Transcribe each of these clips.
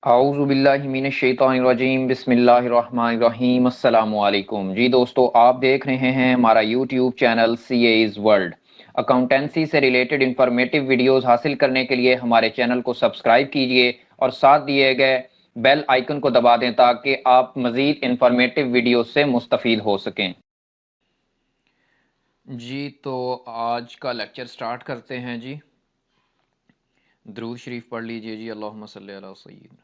اعوذ باللہ من الشیطان الرجیم بسم اللہ الرحمن الرحیم السلام علیکم جی دوستو، آپ دیکھ رہے ہیں ہمارا یوٹیوب چینل سی ایز ورلڈ۔ اکاؤنٹنسی سے ریلیٹڈ انفارمیٹیو ویڈیوز حاصل کرنے کے لیے ہمارے چینل کو سبسکرائب کیجئے اور ساتھ دیے گئے بیل آئیکن کو دبا دیں تاکہ آپ مزید انفارمیٹیو ویڈیوز سے مستفید ہو سکیں۔ جی تو آج کا لیکچر سٹارٹ کرتے ہیں جی۔ درود شریف پڑھ لیجئے جی، اللہم صلی علی سیدنا۔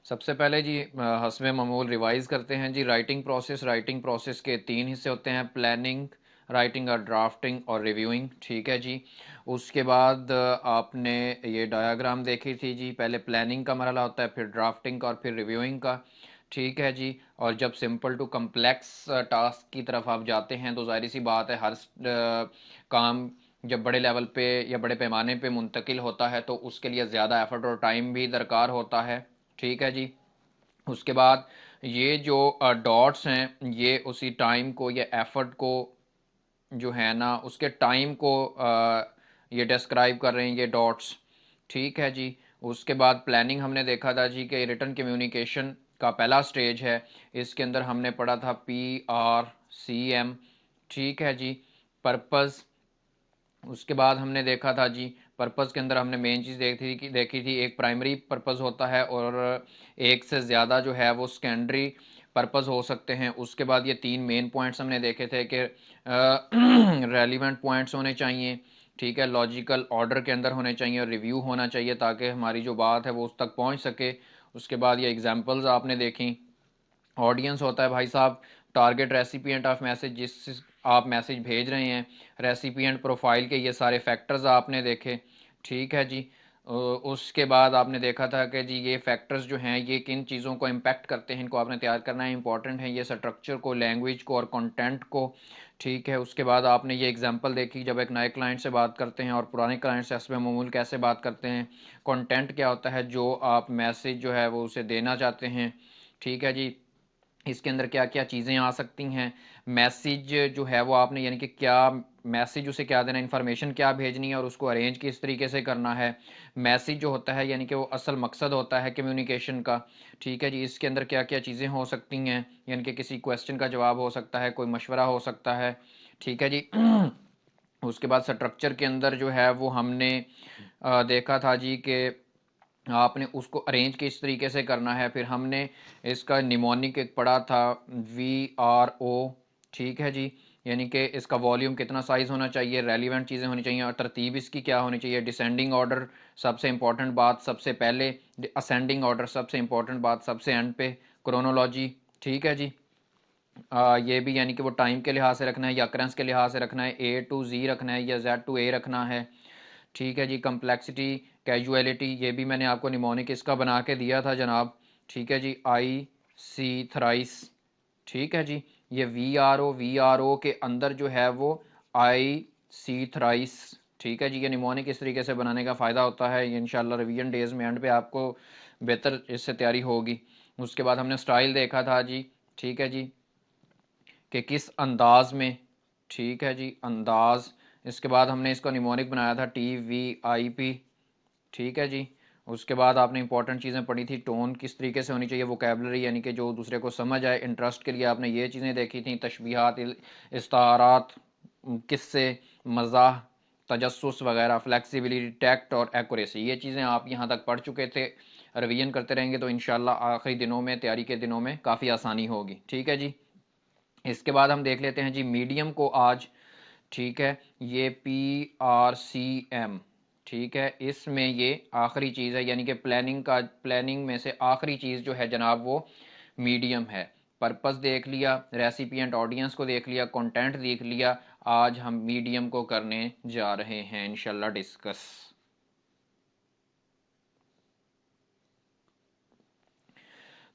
سب سے پہلے جی حسب معمول ریوائز کرتے ہیں جی۔ رائٹنگ پروسیس کے 3 حصے ہوتے ہیں: پلاننگ، رائٹنگ اور ڈرافٹنگ اور ریویوئنگ، ٹھیک ہے جی۔ اس کے بعد آپ نے یہ ڈایاگرام دیکھی تھی جی، پہلے پلاننگ کا مرحلہ ہوتا ہے، پھر ڈرافٹنگ کا اور پھر ریویوئنگ کا، ٹھیک ہے جی۔ اور جب سمپل ٹو کمپلیکس ٹاسک کی طرف آپ جاتے ہیں تو ظاہری سی بات ہے ہر کام جب بڑے لیول پہ یا بڑے پیمانے پہ منتقل ہوتا ہے تو اس کے لیے زیادہ ایفرٹ اور ٹائم بھی درکار ہوتا ہے، ٹھیک ہے جی۔ اس کے بعد یہ جو ڈاٹس ہیں یہ اسی ٹائم کو یا ایفرٹ کو جو ہے نا اس کے ٹائم کو یہ ڈسکرائب کر رہے ہیں یہ ڈاٹس، ٹھیک ہے جی۔ اس کے بعد پلاننگ ہم نے دیکھا تھا جی کہ ریٹن کمیونیکیشن کا پہلا سٹیج ہے، اس کے اندر ہم نے پڑھا تھا PRCM، ٹھیک ہے جی۔ پرپز، اس کے بعد ہم نے دیکھا تھا جی پرپز کے اندر ہم نے مین چیز دیکھی تھی ایک پرائمری پرپز ہوتا ہے اور ایک سے زیادہ جو ہے وہ سیکنڈری پرپز ہو سکتے ہیں۔ اس کے بعد یہ 3 مین پوائنٹس ہم نے دیکھے تھے کہ ریلیونٹ پوائنٹس ہونے چاہیے، ٹھیک ہے، لاجیکل آرڈر کے اندر ہونے چاہیے اور ریویو ہونا چاہیے تاکہ ہماری جو بات ہے وہ اس تک پہنچ سکے۔ اس کے بعد یہ ایگزامپلز آپ نے دیکھیں۔ آڈینس ہوتا ہے بھائی صاحب ٹارگٹ ریسیپینٹ آف میسج، جس آپ میسج بھیج رہے ہیں، ریسیپینٹ پروفائل کے یہ سارے فیکٹرز آپ نے دیکھے، ٹھیک ہے جی۔ اس کے بعد آپ نے دیکھا تھا کہ جی یہ فیکٹرز جو ہیں یہ کن چیزوں کو امپیکٹ کرتے ہیں، ان کو آپ نے تیار کرنا ہے، امپورٹنٹ ہے یہ اسٹرکچر کو، لینگویج کو اور کنٹینٹ کو، ٹھیک ہے۔ اس کے بعد آپ نے یہ ایگزامپل دیکھی جب ایک نئے کلائنٹ سے بات کرتے ہیں اور پرانے کلائنٹ سے حسب معمول کیسے بات کرتے ہیں، کنٹینٹ کیا ہوتا ہے جو آپ میسج جو ہے وہ اسے دینا چاہتے ہیں، ٹھیک ہے جی۔ اس کے اندر کیا کیا چیزیں آ سکتی ہیں، میسج جو ہے وہ آپ نے یعنی کہ کیا میسج اسے کیا دینا، انفارمیشن کیا بھیجنی ہے اور اس کو ارینج کس طریقے سے کرنا ہے۔ میسج جو ہوتا ہے یعنی کہ وہ اصل مقصد ہوتا ہے کمیونیکیشن کا، ٹھیک ہے جی۔ اس کے اندر کیا کیا چیزیں ہو سکتی ہیں، یعنی کہ کسی کویسچن کا جواب ہو سکتا ہے، کوئی مشورہ ہو سکتا ہے، ٹھیک ہے جی۔ اس کے بعد سٹرکچر کے اندر جو ہے وہ ہم نے دیکھا تھا جی کہ آپ نے اس کو ارینج کس طریقے سے کرنا ہے۔ پھر ہم نے اس کا نیمونک ایک پڑھا تھا VRO، ٹھیک ہے جی، یعنی کہ اس کا والیوم کتنا سائز ہونا چاہیے، ریلیونٹ چیزیں ہونی چاہیے اور ترتیب اس کی کیا ہونی چاہیے۔ ڈیسینڈنگ آرڈر سب سے امپورٹنٹ بات سب سے پہلے، اسینڈنگ آرڈر سب سے امپورٹنٹ بات سب سے اینڈ پہ، کرونولوجی، ٹھیک ہے جی۔ یہ بھی یعنی کہ وہ ٹائم کے لحاظ سے رکھنا ہے یا اکرنس کے لحاظ سے رکھنا ہے، A to Z رکھنا ہے یا Z to A رکھنا ہے، ٹھیک ہے جی۔ کمپلیکسٹی، کیجویلٹی، یہ بھی میں نے آپ کو نیمونک اس کا بنا کے دیا تھا جناب، ٹھیک ہے جی۔ IC تھرائس، ٹھیک ہے جی۔ یہ VRO کے اندر جو ہے وہ IC تھرائس، ٹھیک ہے جی۔ یہ نیمونک اس طریقے سے بنانے کا فائدہ ہوتا ہے، انشاءاللہ ریویژن ڈیز میں اینڈ پہ آپ کو بہتر اس سے تیاری ہوگی۔ اس کے بعد ہم نے سٹائل دیکھا تھا جی، ٹھیک ہے جی، کہ کس انداز میں، ٹھیک ہے جی، انداز۔ اس کے بعد ہم نے اس کا نیمونک بنایا تھا TVIP، ٹھیک ہے جی۔ اس کے بعد آپ نے امپورٹنٹ چیزیں پڑھی تھی، ٹون کس طریقے سے ہونی چاہیے، ووکیبلری یعنی کہ جو دوسرے کو سمجھ آئے، انٹرسٹ کے لیے آپ نے یہ چیزیں دیکھی تھیں، تشبیہات، استعارات، قصے، مزاح، تجسس وغیرہ، فلیکسیبلٹی، ٹیکٹ اور ایکوریسی، یہ چیزیں آپ یہاں تک پڑھ چکے تھے۔ ریویژن کرتے رہیں گے تو انشاءاللہ آخری دنوں میں، تیاری کے دنوں میں کافی آسانی ہوگی، ٹھیک ہے جی۔ اس کے بعد ہم دیکھ لیتے ہیں جی میڈیم کو آج، ٹھیک ہے، یہ PRCM، ٹھیک ہے، اس میں یہ آخری چیز ہے یعنی کہ پلاننگ میں سے آخری چیز جو ہے جناب وہ میڈیم ہے۔ پرپس دیکھ لیا، ریسیپینٹ آڈینس کو دیکھ لیا، کنٹینٹ دیکھ لیا، آج ہم میڈیم کو کرنے جا رہے ہیں انشاءاللہ ڈسکس۔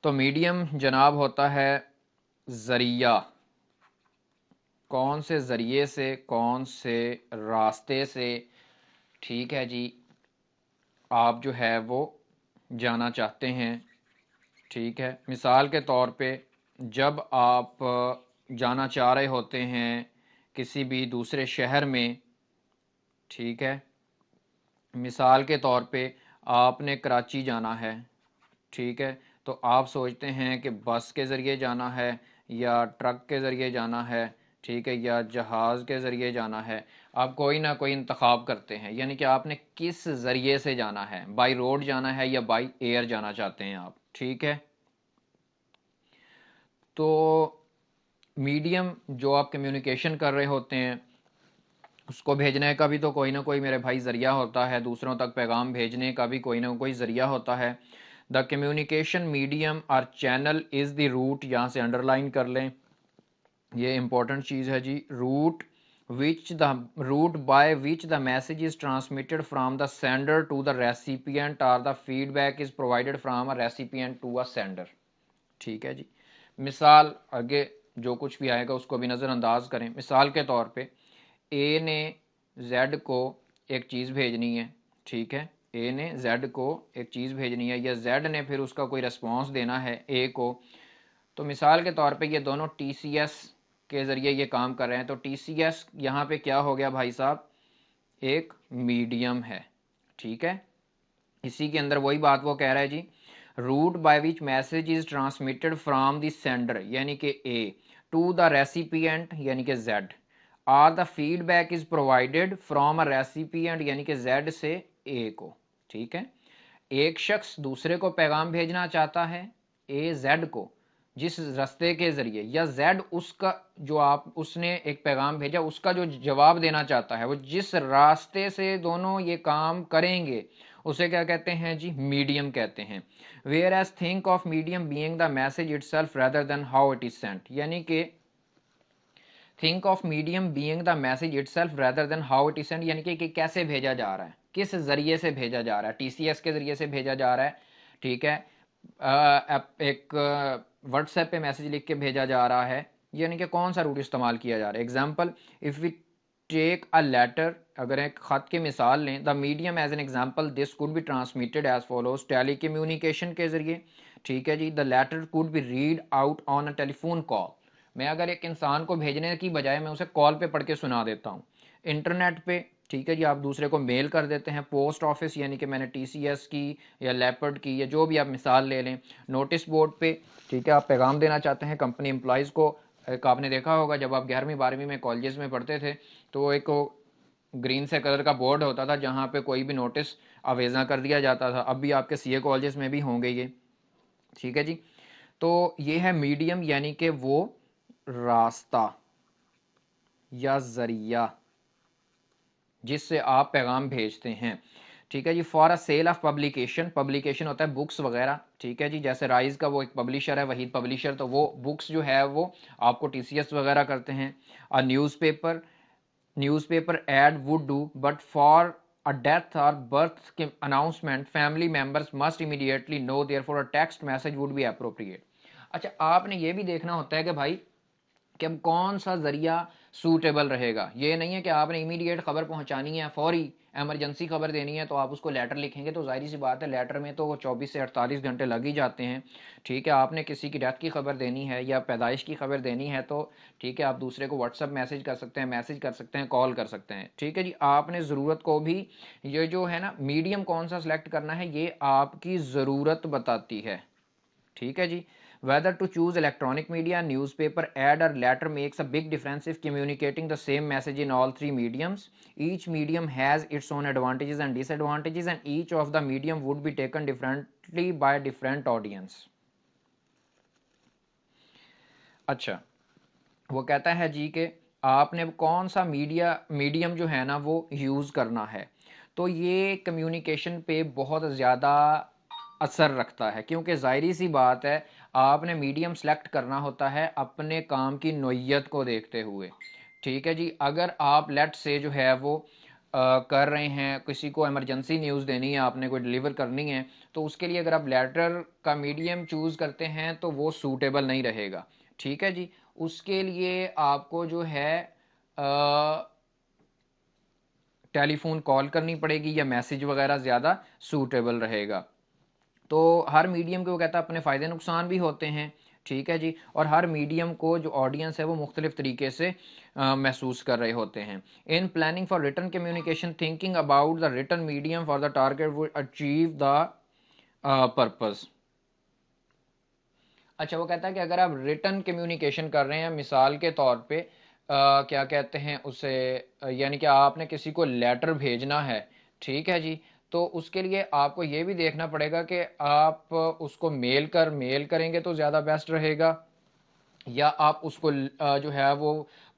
تو میڈیم جناب ہوتا ہے ذریعہ، کون سے ذریعے سے، کون سے راستے سے، ٹھیک ہے جی، آپ جو ہے وہ جانا چاہتے ہیں، ٹھیک ہے۔ مثال کے طور پہ جب آپ جانا چاہ رہے ہوتے ہیں کسی بھی دوسرے شہر میں، ٹھیک ہے، مثال کے طور پہ آپ نے کراچی جانا ہے، ٹھیک ہے، تو آپ سوچتے ہیں کہ بس کے ذریعے جانا ہے یا ٹرک کے ذریعے جانا ہے، ٹھیک ہے، یا جہاز کے ذریعے جانا ہے، آپ کوئی نہ کوئی انتخاب کرتے ہیں، یعنی کہ آپ نے کس ذریعے سے جانا ہے، بائی روڈ جانا ہے یا بائی ایئر جانا چاہتے ہیں آپ، ٹھیک ہے۔ تو میڈیم جو آپ کمیونیکیشن کر رہے ہوتے ہیں اس کو بھیجنے کا بھی تو کوئی نہ کوئی میرے بھائی ذریعہ ہوتا ہے، دوسروں تک پیغام بھیجنے کا بھی کوئی نہ کوئی ذریعہ ہوتا ہے۔ دا کمیونیکیشن میڈیم اور چینل از دی روٹ، یہاں سے انڈر لائن کر لیں، یہ امپورٹنٹ چیز ہے جی، route route by which the message is transmitted from the sender to the recipient اور the feedback is provided from a recipient to a sender, ٹھیک ہے جی۔ مثال آگے جو کچھ بھی آئے گا اس کو بھی نظر انداز کریں۔ مثال کے طور پہ اے نے زیڈ کو ایک چیز بھیجنی ہے، ٹھیک ہے، اے نے زیڈ کو ایک چیز بھیجنی ہے یا زیڈ نے پھر اس کا کوئی رسپانس دینا ہے اے کو، تو مثال کے طور پہ یہ دونوں ٹی سی ایس کے ذریعے یہ کام کر رہے ہیں، تو ٹی سی ایس یہاں پہ کیا ہو گیا بھائی صاحب، ایک میڈیم ہے، ٹھیک ہے۔ اسی کے اندر وہی بات وہ کہہ رہا ہے جی، route by which message is transmitted from the sender یعنی کہ اے ٹو دا ریسیپینٹ یعنی کہ زیڈ، اور the feedback is provided from a recipient یعنی کہ زیڈ سے اے کو، ٹھیک ہے۔ ایک شخص دوسرے کو پیغام بھیجنا چاہتا ہے، اے زیڈ کو جس رستے کے ذریعے، یا زیڈ اس کا جو اس نے ایک پیغام بھیجا اس کا جو جواب دینا چاہتا ہے، وہ جس راستے سے دونوں یہ کام کریں گے اسے کیا کہتے ہیں جی، میڈیم کہتے ہیں۔ Whereas think of medium being the message itself rather than how it is sent, یعنی کہ think of medium being the message itself rather than how it is sent, یعنی کہ کیسے بھیجا جا رہا ہے، کس ذریعے سے بھیجا جا رہا ہے، ٹی سی ایس کے ذریعے سے بھیجا جا رہا ہے، ٹھیک ہے، ایک واٹس ایپ پہ میسج لکھ کے بھیجا جا رہا ہے، یعنی کہ کون سا روٹ استعمال کیا جا رہا ہے۔ Example of we take a letter, اگر ایک خط کی مثال لیں، the medium as an example this code be transmitted as follows, telecommunication کے ذریعے، ٹھیک ہے جی، the letter code be read out on a telephone call, میں اگر ایک انسان کو بھیجنے کی بجائے میں اسے کال پہ پڑھ کے سنا دیتا ہوں۔ انٹرنیٹ پہ، ٹھیک ہے جی، آپ دوسرے کو میل کر دیتے ہیں۔ پوسٹ آفس یعنی کہ میں نے ٹی سی ایس کی یا لیپرڈ کی یا جو بھی آپ مثال لے لیں۔ نوٹس بورڈ پہ، ٹھیک ہے، آپ پیغام دینا چاہتے ہیں کمپنی امپلائیز کو، ایک آپ نے دیکھا ہوگا جب آپ 11ویں 12ویں میں کالجز میں پڑھتے تھے تو وہ ایک گرین سے کلر کا بورڈ ہوتا تھا جہاں پہ کوئی بھی نوٹس آویزاں کر دیا جاتا تھا، اب بھی آپ کے سی اے کالجز میں بھی ہوں گے یہ، ٹھیک ہے جی۔ تو یہ ہے میڈیم یعنی کہ وہ راستہ یا ذریعہ جس سے آپ پیغام بھیجتے ہیں، ٹھیک ہے جی۔ For a sale of publication, publication ہوتا ہے بکس وغیرہ، ٹھیک ہے جی، جیسے رائز کا وہ ایک پبلشر ہے، وحید پبلشر، تو وہ بکس جو ہے وہ آپ کو ٹی سی ایس وغیرہ کرتے ہیں۔ اور newspaper ad would do but for a death or birth announcement family members must immediately know, therefore a text message would be appropriate۔ اچھا آپ نے یہ بھی دیکھنا ہوتا ہے کہ بھائی کہ اب کون سا ذریعہ سوٹیبل رہے گا، یہ نہیں ہے کہ آپ نے امیڈیٹ خبر پہنچانی ہے، فوری ایمرجنسی خبر دینی ہے تو آپ اس کو لیٹر لکھیں گے، تو ظاہری سی بات ہے لیٹر میں تو 24 سے 48 گھنٹے لگ ہی جاتے ہیں، ٹھیک ہے۔ آپ نے کسی کی ڈیتھ کی خبر دینی ہے یا پیدائش کی خبر دینی ہے تو ٹھیک ہے آپ دوسرے کو واٹس ایپ میسج کر سکتے ہیں، کال کر سکتے ہیں، ٹھیک ہے جی۔ آپ نے ضرورت کو بھی، یہ جو ہے نا میڈیم کون سا سلیکٹ کرنا ہے یہ آپ کی ضرورت بتاتی ہے، ٹھیک ہے جی۔ Whether to choose electronic media, newspaper, ad or letter makes a big difference if communicating the same message in all three mediums. Each medium has its own advantages and disadvantages and each of the medium would be taken differently by different audience. اچھا وہ کہتا ہے جی کہ آپ نے کون سا medium جو ہے نا وہ یوز کرنا ہے، تو یہ کمیونیکیشن پہ بہت زیادہ اثر رکھتا ہے، کیونکہ ظاہری سی بات ہے آپ نے میڈیم سلیکٹ کرنا ہوتا ہے اپنے کام کی نوعیت کو دیکھتے ہوئے، ٹھیک ہے جی۔ اگر آپ لیٹ سے جو ہے وہ کر رہے ہیں، کسی کو ایمرجنسی نیوز دینی ہے، آپ نے کوئی ڈیلیور کرنی ہے، تو اس کے لیے اگر آپ لیٹر کا میڈیم چوز کرتے ہیں تو وہ سوٹیبل نہیں رہے گا، ٹھیک ہے جی۔ اس کے لیے آپ کو جو ہے ٹیلی فون کال کرنی پڑے گی یا میسج وغیرہ زیادہ سوٹیبل رہے گا۔ تو ہر میڈیم کے وہ کہتا ہے اپنے فائدے نقصان بھی ہوتے ہیں، ٹھیک ہے جی. اور ہر میڈیم کو جو آڈینس ہے وہ مختلف طریقے سے محسوس کر رہے ہوتے ہیں. ان planning for written communication thinking about the return medium for the target would achieve the purpose. اچھا وہ کہتا ہے کہ اگر آپ ریٹن کمیونیکیشن کر رہے ہیں مثال کے طور پہ کیا کہتے ہیں اسے یعنی کہ آپ نے کسی کو لیٹر بھیجنا ہے. ٹھیک ہے جی. تو اس کے لیے آپ کو یہ بھی دیکھنا پڑے گا کہ آپ اس کو میل کریں گے تو زیادہ بیسٹ رہے گا یا آپ اس کو جو ہے وہ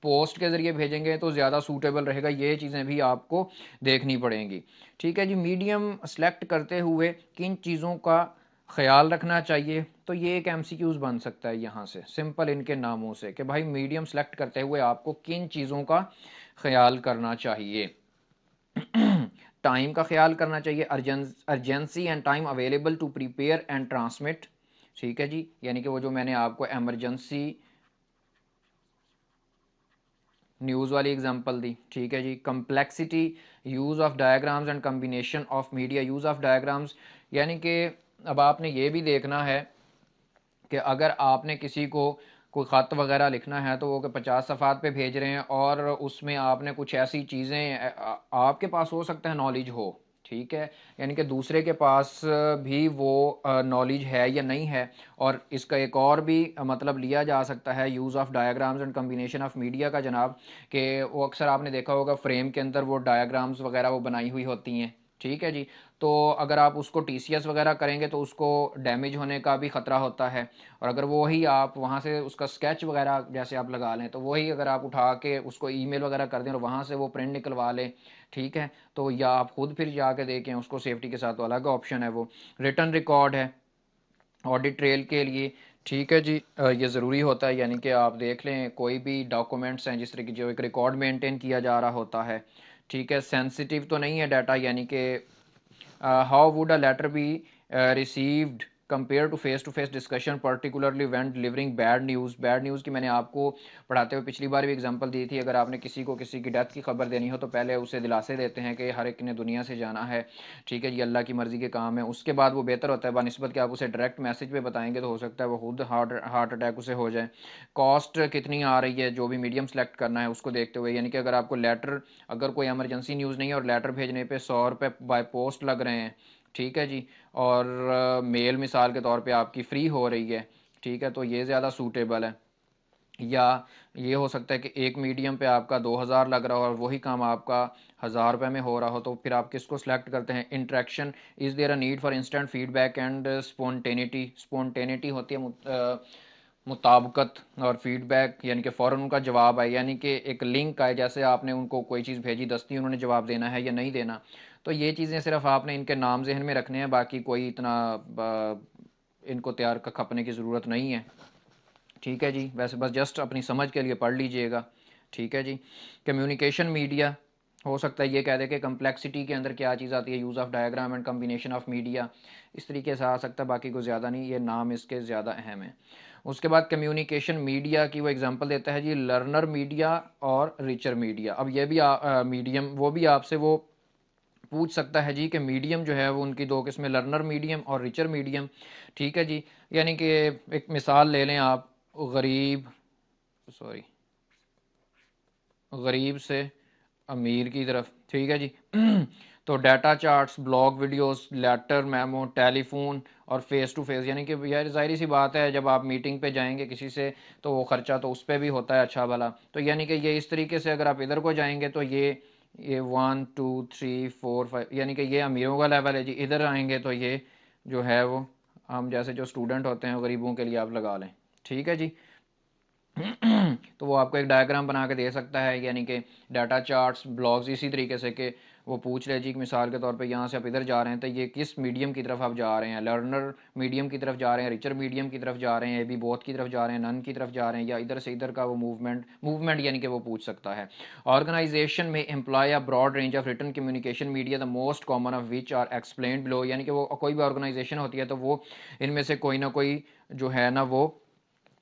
پوسٹ کے ذریعے بھیجیں گے تو زیادہ سوٹیبل رہے گا. یہ چیزیں بھی آپ کو دیکھنی پڑیں گی. ٹھیک ہے جی. میڈیم سلیکٹ کرتے ہوئے کن چیزوں کا خیال رکھنا چاہیے؟ تو یہ ایک ایم سی کیوز بن سکتا ہے یہاں سے سمپل ان کے ناموں سے کہ بھائی میڈیم سلیکٹ کرتے ہوئے آپ کو کن چیزوں کا خیال کرنا چاہیے. ٹائم کا خیال کرنا چاہیے. Urgency and time available to prepare and transmit. ٹھیک ہے جی. یعنی کہ وہ جو میں نے آپ کو ایمرجنسی نیوز والی اگزامپل دی. ٹھیک ہے جی. Complexity use of diagrams and combination of media. Use of diagrams یعنی کہ اب آپ نے یہ بھی دیکھنا ہے کہ اگر آپ نے کسی کو کوئی خط وغیرہ لکھنا ہے تو وہ کہ 50 صفحات پہ بھیج رہے ہیں اور اس میں آپ نے کچھ ایسی چیزیں آپ کے پاس ہو سکتا ہے نالج ہو. ٹھیک ہے. یعنی کہ دوسرے کے پاس بھی وہ نالج ہے یا نہیں ہے. اور اس کا ایک اور بھی مطلب لیا جا سکتا ہے use of diagrams and combination of media کا جناب کہ وہ اکثر آپ نے دیکھا ہوگا فریم کے اندر وہ ڈائیگرامز وغیرہ وہ بنائی ہوئی ہوتی ہیں. ٹھیک ہے جی. تو اگر آپ اس کو ٹی سی ایس وغیرہ کریں گے تو اس کو ڈیمیج ہونے کا بھی خطرہ ہوتا ہے. اور اگر وہی آپ وہاں سے اس کا اسکیچ وغیرہ جیسے آپ لگا لیں تو وہی اگر آپ اٹھا کے اس کو ای میل وغیرہ کر دیں اور وہاں سے وہ پرنٹ نکلوا لیں. ٹھیک ہے. تو یا آپ خود پھر جا کے دیکھیں اس کو سیفٹی کے ساتھ. الگ آپشن ہے وہ ریٹن ریکارڈ ہے آڈٹ ٹریل کے لیے. ٹھیک ہے جی. یہ ضروری ہوتا ہے یعنی کہ آپ دیکھ لیں کوئی بھی ڈاکومنٹس ہیں جس طرح کی جو ایک ریکارڈ مینٹین کیا جا رہا ہوتا ہے. ٹھیک ہے. سینسیٹیو تو نہیں ہے ڈیٹا یعنی کہ how would a letter be received compare to face discussion particularly when delivering bad news. Bad news کی میں نے آپ کو پڑھاتے ہوئے پچھلی بار بھی اگزامپل دی تھی. اگر آپ نے کسی کو کسی کی ڈیتھ کی خبر دینی ہو تو پہلے اسے دلاسے دیتے ہیں کہ ہر ایک نے دنیا سے جانا ہے. ٹھیک ہے جی. اللہ کی مرضی کے کام ہے. اس کے بعد وہ بہتر ہوتا ہے بنسبت کہ آپ اسے ڈائریکٹ میسج پہ بتائیں گے تو ہو سکتا ہے وہ خود ہارٹ اٹیک اسے ہو جائے. کاسٹ کتنی آ رہی ہے جو بھی میڈیم سلیکٹ کرنا ہے اس کو دیکھتے ہوئے یعنی کہ اگر آپ کو لیٹر اگر کوئی ایمرجنسی نیوز نہیں ہے اور لیٹر بھیجنے پہ 100 روپے بائی پوسٹ لگ رہے ہیں. ٹھیک ہے جی. اور میل مثال کے طور پہ آپ کی فری ہو رہی ہے. ٹھیک ہے. تو یہ زیادہ سوٹیبل ہے. یا یہ ہو سکتا ہے کہ ایک میڈیم پہ آپ کا 2000 لگ رہا ہو اور وہی کام آپ کا 1000 روپے میں ہو رہا ہو تو پھر آپ کس کو سلیکٹ کرتے ہیں؟ Interaction. Is there a need for instant feedback and spontaneity. Spontaneity ہوتی ہے مطابقت اور فیڈ بیک یعنی کہ فوراً ان کا جواب آئے یعنی کہ ایک لنک آئے جیسے آپ نے ان کو کوئی چیز بھیجی دستی انہوں نے جواب دینا ہے یا نہیں دینا. تو یہ چیزیں صرف آپ نے ان کے نام ذہن میں رکھنے ہیں. باقی کوئی اتنا ان کو تیار کھپنے کی ضرورت نہیں ہے. ٹھیک ہے جی. ویسے بس جسٹ اپنی سمجھ کے لیے پڑھ لیجئے گا. ٹھیک ہے جی. کمیونیکیشن میڈیا ہو سکتا ہے یہ کہہ دے کہ کمپلیکسٹی کے اندر کیا چیز آتی ہے use of diagram and combination of media. اس طریقے سے آ سکتا ہے. باقی کوئی زیادہ نہیں. یہ نام اس کے زیادہ اہم ہیں. اس کے بعد کمیونیکیشن میڈیا کی وہ اگزامپل دیتا ہے جی لرنر میڈیا اور ریچر میڈیا. اب یہ بھی میڈیم وہ بھی آپ سے وہ پوچھ سکتا ہے جی کہ میڈیم جو ہے وہ ان کی دو قسمیں لرنر میڈیم اور ریچر میڈیم. ٹھیک ہے جی. یعنی کہ ایک مثال لے لیں آپ غریب سے امیر کی طرف. ٹھیک ہے جی. تو data charts blog videos letter memo telephone اور فیس ٹو فیس یعنی کہ یار ظاہری سی بات ہے جب آپ میٹنگ پہ جائیں گے کسی سے تو وہ خرچہ تو اس پہ بھی ہوتا ہے اچھا بھلا. تو یعنی کہ یہ اس طریقے سے اگر آپ ادھر کو جائیں گے تو یہ 1 2 3 4 5 یعنی کہ یہ امیروں کا لیول ہے جی. ادھر آئیں گے تو یہ جو ہے وہ ہم جیسے جو اسٹوڈنٹ ہوتے ہیں غریبوں کے لیے آپ لگا لیں. ٹھیک ہے جی. تو وہ آپ کو ایک ڈائیگرام بنا کے دے سکتا ہے یعنی کہ ڈیٹا چارٹس بلاگز اسی طریقے سے کہ وہ پوچھ لے جی کہ مثال کے طور پہ یہاں سے آپ ادھر جا رہے ہیں تو یہ کس میڈیم کی طرف آپ جا رہے ہیں؟ لرنر میڈیم کی طرف جا رہے ہیں ریچر میڈیم کی طرف جا رہے ہیں بھی بوتھ کی طرف جا رہے ہیں نن کی طرف جا رہے ہیں یا ادھر سے ادھر کا وہ موومنٹ یعنی کہ وہ پوچھ سکتا ہے. آرگنائزیشن میں employ a broad range of written communication media the most common of which are explained below. یعنی کہ وہ کوئی بھی آرگنائزیشن ہوتی ہے تو وہ ان میں سے کوئی نہ کوئی جو ہے نا وہ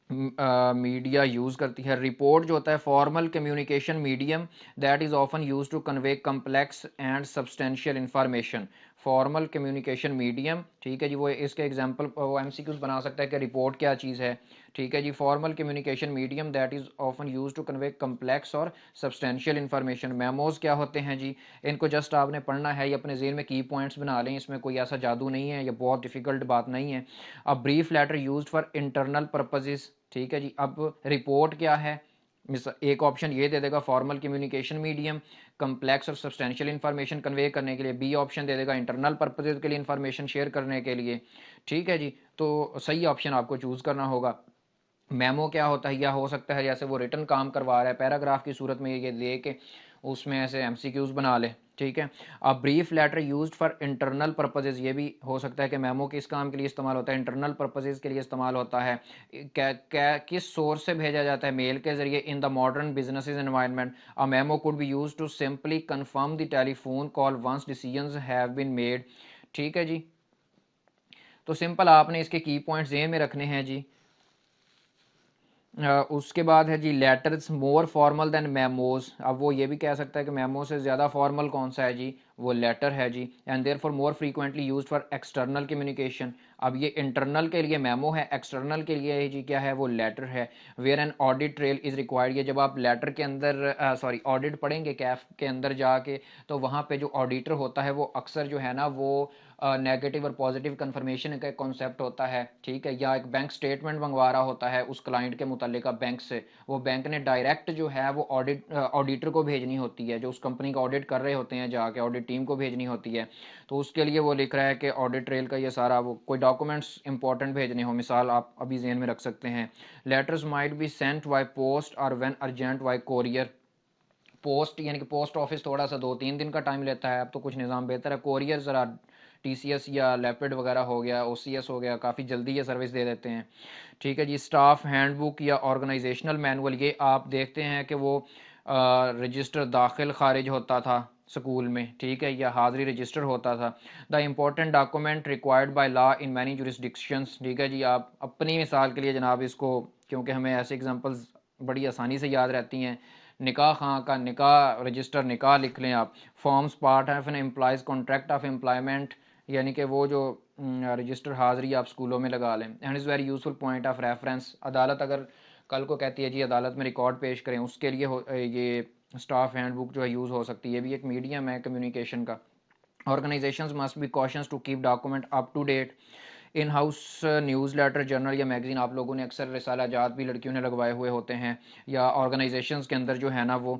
میڈیا یوز کرتی ہے. رپورٹ جو ہوتا ہے formal communication medium that is often used to convey complex and substantial information. Formal communication medium, ٹھیک ہے جی، وہ اس کے ایگزامپل وہ ایم سی کیوز بنا سکتا ہے کہ رپورٹ کیا چیز ہے، ٹھیک ہے جی. Formal communication medium that is often used to convey complex اور سبسٹینشیل انفارمیشن. میموز کیا ہوتے ہیں جی؟ ان کو جسٹ آپ نے پڑھنا ہے، یہ اپنے ذہن میں کی پوائنٹس بنا لیں، اس میں کوئی ایسا جادو نہیں ہے، یہ بہت ڈیفیکلٹ بات نہیں ہے. اب brief letter used for internal purposes, ٹھیک ہے جی. اب رپورٹ کیا ہے؟ ایک آپشن یہ دے دے گا فارمل کمیونیکیشن میڈیم کمپلیکس اور سبسٹینشیل انفارمیشن کنوے کرنے کے لیے، بی آپشن دے دے گا انٹرنل پرپزز کے لیے انفارمیشن شیئر کرنے کے لیے، ٹھیک ہے جی. تو صحیح آپشن آپ کو چوز کرنا ہوگا. میمو کیا ہوتا ہے؟ یا ہو سکتا ہے جیسے وہ ریٹن کام کروا رہا ہے پیراگراف کی صورت میں یہ دے کے اس میں ایسے ایم سی کیوز بنا لے، ٹھیک ہے. اب brief letter used for internal purposes, یہ بھی ہو سکتا ہے کہ میمو کس کام کے لیے استعمال ہوتا ہے؟ انٹرنل پرپزز کے لیے استعمال ہوتا ہے. کس سورس سے بھیجا جاتا ہے؟ میل کے ذریعے. In the modern businesses environment a memo could be used to simply confirm the telephone call once decisions have been made. ٹھیک ہے جی. تو سمپل آپ نے اس کے کی پوائنٹس ذہن میں رکھنے ہیں جی. اس کے بعد ہے جی لیٹرز مور فارمل دین میموز. اب وہ یہ بھی کہہ سکتا ہے کہ میمو سے زیادہ فارمل کون سا ہے جی؟ وہ لیٹر ہے جی. And they're far more frequently used for external communication. اب یہ انٹرنل کے لیے میمو ہے، ایکسٹرنل کے لیے جی کیا ہے؟ وہ لیٹر ہے. Where N audit trail is required. یہ جب آپ لیٹر کے اندر آڈٹ پڑھیں گے کیف کے اندر جا کے، تو وہاں پہ جو آڈیٹر ہوتا ہے وہ اکثر جو ہے نا وہ نیگیٹو اور پازیٹیو کنفرمیشن کا ایک کانسیپٹ ہوتا ہے، ٹھیک ہے. یا ایک بینک اسٹیٹمنٹ منگوا رہا ہوتا ہے اس کلائنٹ کے متعلقہ بینک سے، وہ بینک نے ڈائریکٹ جو ہے وہ آڈیٹر کو بھیجنی ہوتی ہے، جو اس کمپنی کا آڈٹ کر رہے ہوتے ہیں جا کے آڈٹ ٹیم کو بھیجنی ہوتی ہے. تو اس کے لیے وہ لکھ رہا ہے کہ آڈٹ ٹریل کا یہ سارا وہ کوئی ڈاکومنٹس امپورٹنٹ بھیجنے ہو، مثال آپ ابھی ذہن میں رکھ سکتے ہیں. Letters might be sent by post اور when urgent by courier. Post یعنی کہ پوسٹ آفس تھوڑا سا 2-3 دن کا ٹائم لیتا ہے، اب تو کچھ نظام بہتر ہے. کوریئر ذرا ٹی سی ایس یا لیپڈ وغیرہ ہو گیا، او سی ایس ہو گیا، کافی جلدی یہ سروس دے دیتے ہیں، ٹھیک ہے جی. اسٹاف ہینڈ بک یا آرگنائزیشنل مینول، یہ آپ دیکھتے ہیں کہ وہ رجسٹر داخل خارج ہوتا تھا سکول میں، ٹھیک ہے، یا حاضری رجسٹر ہوتا تھا. The important document required by law in many jurisdictions, ٹھیک ہے جی. آپ اپنی مثال کے لیے جناب اس کو، کیونکہ ہمیں ایسے اگزامپلز بڑی آسانی سے یاد رہتی ہیں، نکاح خاں کا نکاح رجسٹر نکاح لکھ لیں آپ. Forms part of an employee's contract of employment, یعنی کہ وہ جو رجسٹر حاضری آپ اسکولوں میں لگا لیں. And is very useful point of reference. عدالت اگر کل کو کہتی ہے جی عدالت میں ریکارڈ پیش کریں، اس کے لیے یہ اسٹاف ہینڈ بک جو ہے یوز ہو سکتی ہے. یہ بھی ایک میڈیم ہے کمیونیکیشن کا. Organizations must be cautious to keep document up to date. In house newsletter journal یا میگزین، آپ لوگوں نے اکثر رسالہ جات بھی لڑکیوں نے لگوائے ہوئے ہوتے ہیں، یا آرگنائزیشنز کے اندر جو ہے نا وہ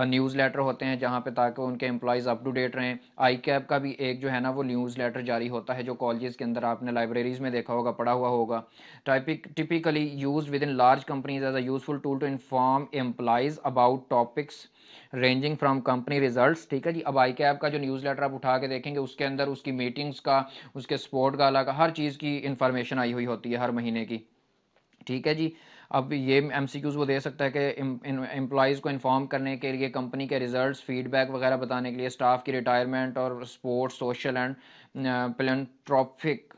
نیوز لیٹر ہوتے ہیں جہاں پہ تاکہ ان کے امپلائیز اپ ٹو ڈیٹ رہیں. آئی کیپ کا بھی ایک جو ہے نا وہ نیوز لیٹر جاری ہوتا ہے، جو کالجز کے اندر آپ نے لائبریریز میں دیکھا ہوگا، پڑھا ہوا ہوگا. Typically used within large companies as a useful tool to inform employees about topics ranging from company results, ٹھیک ہے جی. اب آئی کیپ کا جو نیوز لیٹر آپ اٹھا کے دیکھیں گے اس کے اندر اس کی میٹنگز کا، اس کے سپورٹ گالا کا، ہر چیز کی انفارمیشن آئی ہوئی ہوتی ہے ہر مہینے کی، ٹھیک ہے جی. اب یہ ایم سی کیوز وہ دے سکتا ہے کہ امپلائیز کو انفارم کرنے کے لیے، کمپنی کے ریزلٹس، فیڈ بیک وغیرہ بتانے کے لیے، اسٹاف کی ریٹائرمنٹ اور سپورٹس، سوشل اینڈ پلنتھروپک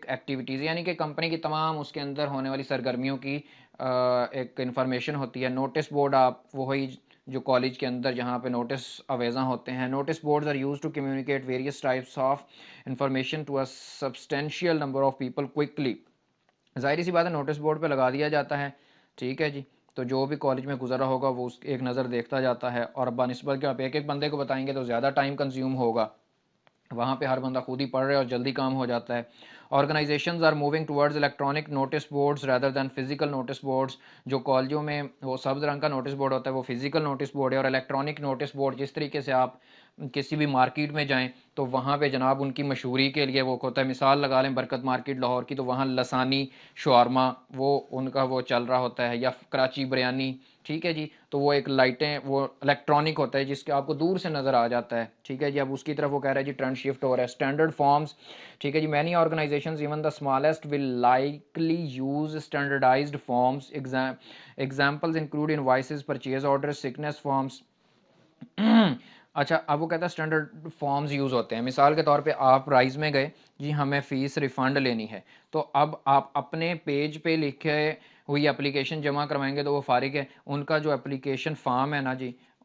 ایکٹیویٹیز، یعنی کہ کمپنی کی تمام اس کے اندر ہونے والی سرگرمیوں کی ایک انفارمیشن ہوتی ہے. نوٹس بورڈ، آپ وہی جو کالج کے اندر جہاں پہ نوٹس اویزاں ہوتے ہیں. Notice boards are use to communicate various types of information to a substantial number of people quickly. ظاہری سی بات ہے نوٹس بورڈ پہ لگا دیا جاتا ہے، ٹھیک ہے جی. تو جو بھی کالج میں گزرا ہوگا وہ اس ایک نظر دیکھتا جاتا ہے، اور اب نسبت کہ آپ ایک ایک بندے کو بتائیں گے تو زیادہ ٹائم کنزیوم ہوگا، وہاں پہ ہر بندہ خود ہی پڑھ رہے اور جلدی کام ہو جاتا ہے. Organisations are moving towards electronic notice boards rather than physical notice boards. جو کالجوں میں وہ سبز رنگ کا نوٹس بورڈ ہوتا ہے وہ فزیکل نوٹس بورڈ ہے. اور الیکٹرانک نوٹس بورڈ جس طریقے سے آپ کسی بھی مارکیٹ میں جائیں تو وہاں پہ جناب ان کی مشہوری کے لیے وہ ہوتا ہے، مثال لگا لیں برکت مارکیٹ لاہور کی، تو وہاں لسانی شورما وہ ان کا وہ چل رہا ہوتا ہے، یا کراچی بریانی، ٹھیک ہے جی. تو وہ ایک لائٹیں وہ الیکٹرانک ہوتا ہے جس کے آپ کو دور سے نظر آ جاتا ہے، ٹھیک ہے جی. اب اس کی طرف وہ کہہ رہا ہے جی ٹرنڈ شفٹ ہو رہا ہے. اسٹینڈرڈ فارمز، ٹھیک ہے جی. Many organizations even the smallest will likely use standardized forms. Examples include invoices, purchase order, sickness forms. اچھا اب وہ کہتا ہے اسٹینڈرڈ فارمز یوز ہوتے ہیں. مثال کے طور پہ آپ رائز میں گئے جی ہمیں فیس ریفنڈ لینی ہے، تو اب آپ اپنے پیج پہ لکھے ہوئی اپلیکیشن جمع کروائیں گے تو وہ فارغ ہے. ان کا جو اپلیکیشن فارم ہے نا جی،